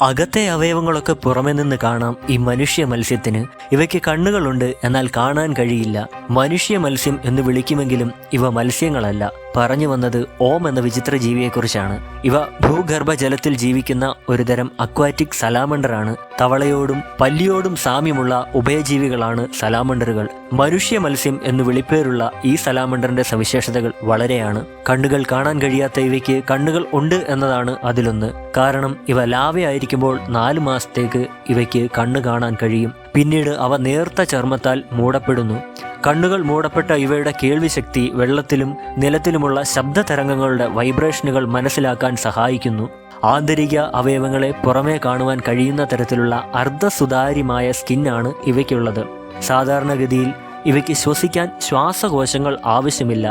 അകത്തെ അവയവങ്ങളൊക്കെ പുറമെ നിന്ന് കാണാം ഈ മനുഷ്യ മത്സ്യത്തിന്. ഇവയ്ക്ക് കണ്ണുകളുണ്ട്, എന്നാൽ കാണാൻ കഴിയില്ല. മനുഷ്യ മത്സ്യം എന്ന് വിളിക്കുമെങ്കിലും ഇവ മത്സ്യങ്ങളല്ല. പറഞ്ഞു വന്നത് ഓം എന്ന വിചിത്ര ജീവിയെക്കുറിച്ചാണ്. ഇവ ഭൂഗർഭ ജലത്തിൽ ജീവിക്കുന്ന ഒരുതരം അക്വാറ്റിക് സലാമണ്ടറാണ്. തവളയോടും പല്ലിയോടും സാമ്യമുള്ള ഉഭയജീവികളാണ് സലാമണ്ടറുകൾ. മനുഷ്യ മത്സ്യം എന്ന് വിളിപ്പേരുള്ള ഈ സലാമണ്ടറിന്റെ സവിശേഷതകൾ വളരെയാണ്. കണ്ണുകൾ കാണാൻ കഴിയാത്ത ഇവയ്ക്ക് കണ്ണുകൾ ഉണ്ട് എന്നതാണ് അതിലൊന്ന്. കാരണം ഇവ ലാവയായിരിക്കുമ്പോൾ 4 മാസത്തേക്ക് ഇവയ്ക്ക് കണ്ണ് കാണാൻ കഴിയും. പിന്നീട് അവ നേർത്ത ചർമ്മത്താൽ മൂടപ്പെടുന്നു. കണ്ണുകൾ മൂടപ്പെട്ട ഇവയുടെ കേൾവിശക്തി വെള്ളത്തിലും നിലത്തിലുമുള്ള ശബ്ദ തരംഗങ്ങളുടെ വൈബ്രേഷനുകൾ മനസ്സിലാക്കാൻ സഹായിക്കുന്നു. ആന്തരിക അവയവങ്ങളെ പുറമേ കാണുവാൻ കഴിയുന്ന തരത്തിലുള്ള അർദ്ധസുതാര്യമായ സ്കിന്നാണ് ഇവയ്ക്കുള്ളത്. സാധാരണഗതിയിൽ ഇവയ്ക്ക് ശ്വസിക്കാൻ ശ്വാസകോശങ്ങൾ ആവശ്യമില്ല.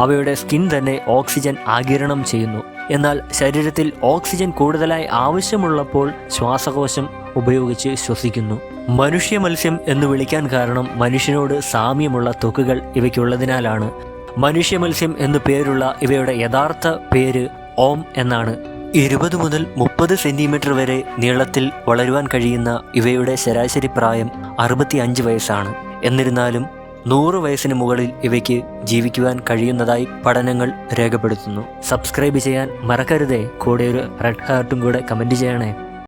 അവയുടെ സ്കിൻ തന്നെ ഓക്സിജൻ ആഗിരണം ചെയ്യുന്നു. എന്നാൽ ശരീരത്തിൽ ഓക്സിജൻ കൂടുതലായി ആവശ്യമുള്ളപ്പോൾ ശ്വാസകോശം ഉപയോഗിച്ച് ശ്വസിക്കുന്നു. മനുഷ്യ മത്സ്യം എന്ന് വിളിക്കാൻ കാരണം മനുഷ്യനോട് സാമ്യമുള്ള ത്വക്കുകൾ ഇവയ്ക്കുള്ളതിനാലാണ്. മനുഷ്യ മത്സ്യം എന്നു പേരുള്ള ഇവയുടെ യഥാർത്ഥ പേര് ഓം എന്നാണ്. 20 മുതൽ 30 സെന്റിമീറ്റർ വരെ നീളത്തിൽ വളരുവാൻ കഴിയുന്ന ഇവയുടെ ശരാശരി പ്രായം 65 വയസ്സാണ്. എന്നിരുന്നാലും 100 വയസ്സിന് മുകളിൽ ഇവയ്ക്ക് ജീവിക്കുവാൻ കഴിയുന്നതായി പഠനങ്ങൾ രേഖപ്പെടുത്തുന്നു. സബ്സ്ക്രൈബ് ചെയ്യാൻ മറക്കരുതേ. കൂടെ ഒരു റെഡ് ഹാർട്ടും കൂടെ കമൻറ്റ് ചെയ്യണേ.